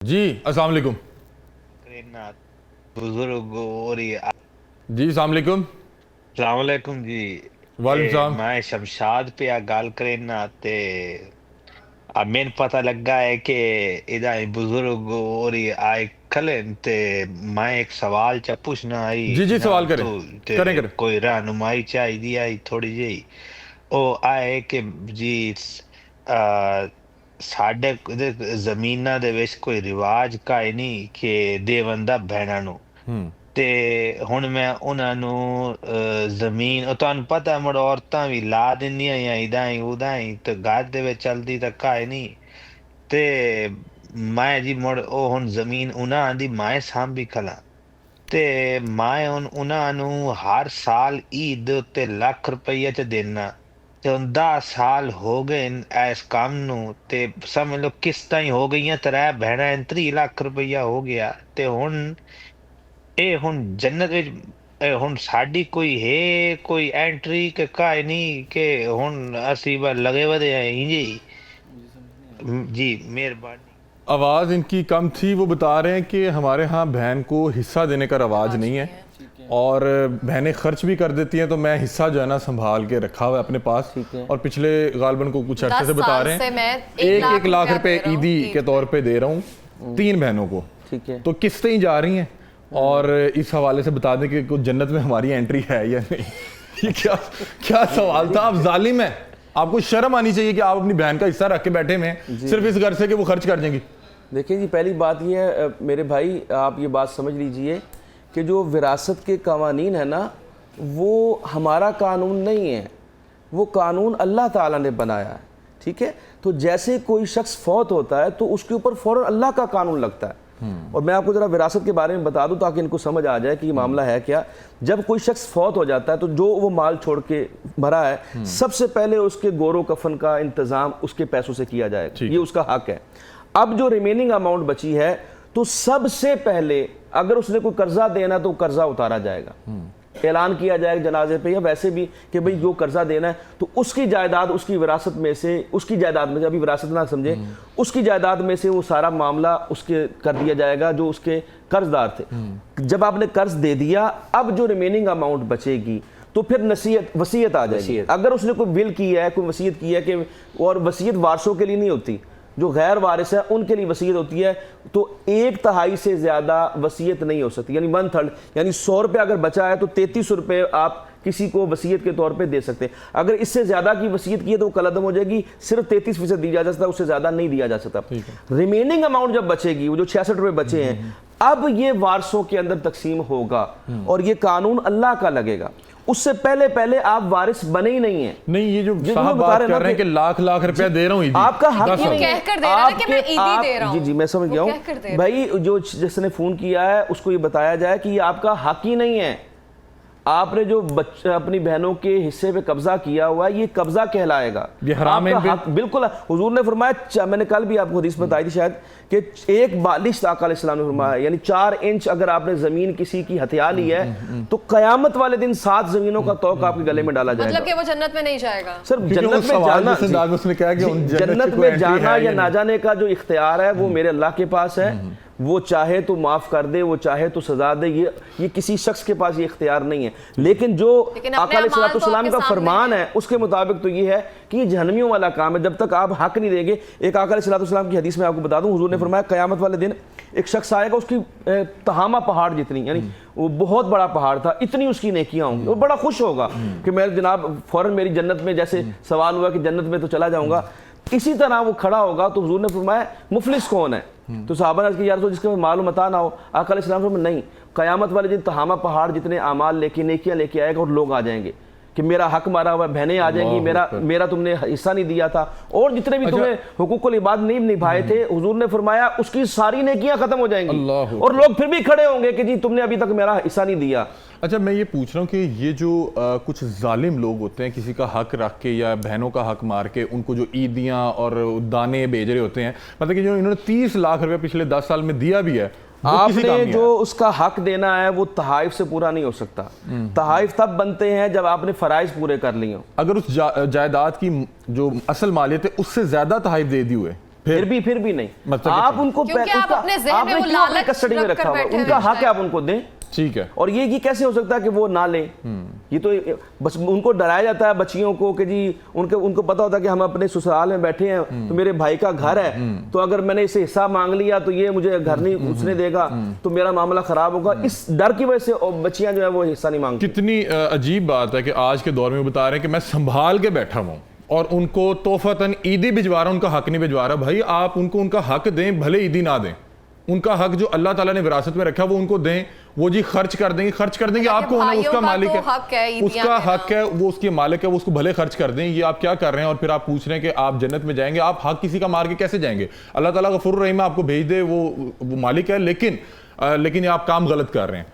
جی السلام علیکم بزرگ اور جی السلام علیکم السلام علیکم جی وعلیکم السلام میں شمشاد پہ گل کرنا تے مین پتہ لگا ہے کہ ادا بزرگ اور آئے کھلن تے میں ایک سوال چا پوچھنا آئی جی جی سوال جناب کریں تو کریں کریں کوئی رہنمائی چاہیے آئی تھوڑی جی او آئے کہ جی ساڈے زمیناں دے وچ کوئی رواج کائے نہیں کہ دیوندا بہناں نو تے ہن میں انہاں نو زمین تانوں پتہ ہے مڑ عورتاں وی لا دندیاں یا ادائیں اودائیں تے گھر دے وچ چلدی تے کائے نہیں تے میں جی مڑ او ہن زمین انہاں دی مائیں سانبھی کھلا تے میں انہاں نو ہر سال عید دے اُتے ₹1,00,000 چ دینا تے ہن 10 سال ہو گئے اس کام نو تے سمجھ لو قسطاں ہی ہو گئیاں ترے بہناں ₹30,00,000 ہو گیا تے ہن جنت وچ ہن ساڈی کوئی ہے کوئی اینٹری کہ کائے نہیں کہ ہن اسی بس لگے ودے ہیں جی جی مہربانی آواز ان کی کم تھی وہ بتا رہے ہیں کہ ہمارے ہاں بہن کو حصہ دینے کا رواج نہیں ہے اور بہنیں خرچ بھی کر دیتی ہیں تو میں حصہ جو ہے نا سنبھال کے رکھا ہوا ہے اپنے پاس اور پچھلے غالباً کو کچھ عرصے سے بتا رہے ہیں 1,00,000 روپے عیدی کے طور پہ دے رہا ہوں 3 بہنوں کو تو قسطیں ہی جا رہی ہیں اور اس حوالے سے بتا دیں کہ جنت میں ہماری انٹری ہے یا نہیں یہ کیا سوال تھا آپ ظالم ہیں آپ کو شرم آنی چاہیے کہ آپ اپنی بہن کا حصہ رکھ کے بیٹھے میں صرف اس غرض سے کہ وہ خرچ کر جائیں گی دیکھیں جی پہلی بات یہ ہے میرے بھائی آپ یہ بات سمجھ لیجئے کہ جو وراثت کے قوانین ہیں نا وہ ہمارا قانون نہیں ہے وہ قانون اللہ تعالیٰ نے بنایا ہے ٹھیک ہے تو جیسے کوئی شخص فوت ہوتا ہے تو اس کے اوپر فوراً اللہ کا قانون لگتا ہے اور میں آپ کو ذرا وراثت کے بارے میں بتا دوں تاکہ ان کو سمجھ آ جائے کہ یہ معاملہ ہے کیا جب کوئی شخص فوت ہو جاتا ہے تو جو وہ مال چھوڑ کے بھرا ہے سب سے پہلے اس کے گور و کفن کا انتظام اس کے پیسوں سے کیا جائے گا یہ اس کا حق ہے اب جو ریمیننگ اماؤنٹ بچی ہے تو سب سے پہلے اگر اس نے کوئی قرضہ دینا تو قرضہ اتارا جائے گا اعلان کیا جائے گا جنازے پہ یا ویسے بھی کہ بھئی جو قرضہ دینا ہے تو اس کی جائیداد اس کی وراثت میں سے اس کی جائیداد میں سے ابھی وراثت نہ سمجھے اس کی جائیداد میں سے وہ سارا معاملہ اس کے کر دیا جائے گا جو اس کے قرض دار تھے جب آپ نے قرض دے دیا اب جو ریمیننگ اماؤنٹ بچے گی تو پھر وصیت آ جائے گی اگر اس نے کوئی ول کی ہے کوئی وصیت کی ہے کہ اور وصیت وارثوں کے لیے نہیں ہوتی جو غیر وارث ہے ان کے لیے وصیت ہوتی ہے تو 1/3 سے زیادہ وصیت نہیں ہو سکتی یعنی 1/3 یعنی ₹100 اگر بچا ہے تو ₹33 آپ کسی کو وصیت کے طور پہ دے سکتے ہیں اگر اس سے زیادہ کی وصیت کی ہے تو وہ کل عدم ہو جائے گی صرف 33% دیا جا سکتا ہے اس سے زیادہ نہیں دیا جا سکتا ریمیننگ اماؤنٹ جب بچے گی وہ جو ₹66 بچے ہیں اب یہ وارثوں کے اندر تقسیم ہوگا اور یہ قانون اللہ کا لگے گا اس سے پہلے آپ وارث بنے ہی نہیں ہیں نہیں یہ جو صاحب بات کر رہے ہیں کہ لاکھ روپیہ دے رہا ہوں عیدی آپ کا حق یہ کہہ کر دے رہا ہے کہ میں عیدی دے رہا ہوں جی میں سمجھ گیا ہوں بھائی جو جس نے فون کیا ہے اس کو یہ بتایا جائے کہ یہ آپ کا حق ہی نہیں ہے آپ نے جو اپنی بہنوں کے حصے پہ قبضہ کیا ہوا ہے یہ قبضہ کہلائے گا یہ حرام ہے بالکل حضور نے فرمایا میں نے کل بھی آپ کو حدیث بتائی تھی شاید کہ ایک بالشت آقا علیہ السلام نے فرمایا یعنی 4 انچ اگر آپ نے زمین کسی کی ہتھیا لی ہے تو قیامت والے دن 7 زمینوں کا توق آپ کے گلے میں ڈالا جائے گا مطلب کہ وہ جنت میں نہیں جائے گا سر جنت میں جانا یا نہ جانے کا جو اختیار ہے وہ میرے اللہ کے پاس ہے وہ چاہے تو معاف کر دے وہ چاہے تو سزا دے یہ کسی شخص کے پاس یہ اختیار نہیں ہے لیکن جو آقا علیہ السلام کا فرمان ہے اس کے مطابق تو یہ ہے کہ یہ جہنمیوں والا کام ہے جب تک آپ حق نہیں دیں گے ایک آقا علیہ السلام کی حدیث میں آپ کو بتا دوں حضور نے فرمایا قیامت والے دن ایک شخص آئے گا اس کی تہامہ پہاڑ جتنی یعنی وہ بہت بڑا پہاڑ تھا اتنی اس کی نیکیاں ہوں گی اور بڑا خوش ہوگا کہ میں جناب فوراً میری جنت میں جیسے سوال ہوا کہ جنت میں تو چلا جاؤں گا اسی طرح وہ کھڑا ہوگا تو حضور نے فرمایا مفلس کون ہے تو صحابہ نے عرض کی یا رسول جس کے معلوم متا نہ ہو آقا علیہ السلام فرمایا نہیں قیامت والے دن تہامہ پہاڑ جتنے اعمال لے کے نیکیاں لے کے آئے گا اور لوگ آ جائیں گے کہ میرا حق مارا ہوا ہے بہنیں آ جائیں گی میرا تم نے حصہ نہیں دیا تھا اور جتنے بھی تمہیں حقوق العباد نہیں نبھائے تھے حضور نے فرمایا اس کی ساری نیکیاں ختم ہو جائیں گی اور لوگ پھر بھی کھڑے ہوں گے کہ جی تم نے ابھی تک میرا حصہ نہیں دیا اچھا میں یہ پوچھ رہا ہوں کہ یہ جو کچھ ظالم لوگ ہوتے ہیں کسی کا حق رکھ کے یا بہنوں کا حق مار کے ان کو جو عیدیاں اور دانے بھیج رہے ہوتے ہیں مطلب کہ جو انہوں نے ₹30,00,000 پچھلے 10 سال میں دیا بھی ہے آپ نے جو اس کا حق دینا ہے وہ تحائف سے پورا نہیں ہو سکتا تحائف تب بنتے ہیں جب آپ نے فرائض پورے کر لی ہوں اگر اس جائیداد کی جو اصل مالیت ہے اس سے زیادہ تحائف دے دی ہوئے پھر بھی نہیں مطلب آپ ان کو کیونکہ آپ اپنے ذہن میں وہ لالچ کسٹڈی میں رکھ کر رکھا ہوا بیٹھے ان کا ہوئے حق ہے آپ ان کو دیں. ٹھیک ہے. اور یہ کیسے ہو سکتا ہے کہ وہ نہ لیں؟ یہ تو بس ان کو ڈرایا جاتا ہے بچیوں کو کہ جی ان کو پتا ہوتا ہے کہ ہم اپنے سسرال میں بیٹھے ہیں تو میرے بھائی کا گھر ہے تو اگر میں نے اسے حصہ مانگ لیا تو یہ مجھے گھر نہیں اس نے دے گا تو میرا معاملہ خراب ہوگا. اس ڈر کی وجہ سے بچیاں جو ہے وہ حصہ نہیں مانگتی. کتنی عجیب بات ہے کہ آج کے دور میں وہ بتا رہے ہیں کہ میں سنبھال کے بیٹھا ہوں اور ان کو تحفتاً عیدی بھجوا رہا ہوں, ان کا حق نہیں بھجوا رہا. بھائی آپ ان کو ان کا حق دیں, بھلے عیدی نہ دیں. ان کا حق جو اللہ تعالیٰ نے وراثت میں رکھا وہ ان کو دیں. وہ جی خرچ کر دیں گے آپ کو ہونا, اس کا مالک ہے, اس کا حق ہے, وہ اس کے مالک ہے, وہ اس کو بھلے خرچ کر دیں. یہ آپ کیا کر رہے ہیں اور پھر آپ پوچھ رہے ہیں کہ آپ جنت میں جائیں گے. آپ حق کسی کا مار کے کیسے جائیں گے؟ اللہ تعالیٰ غفور الرحیم آپ کو بھیج دے, وہ مالک ہے, لیکن یہ آپ کام غلط کر رہے ہیں.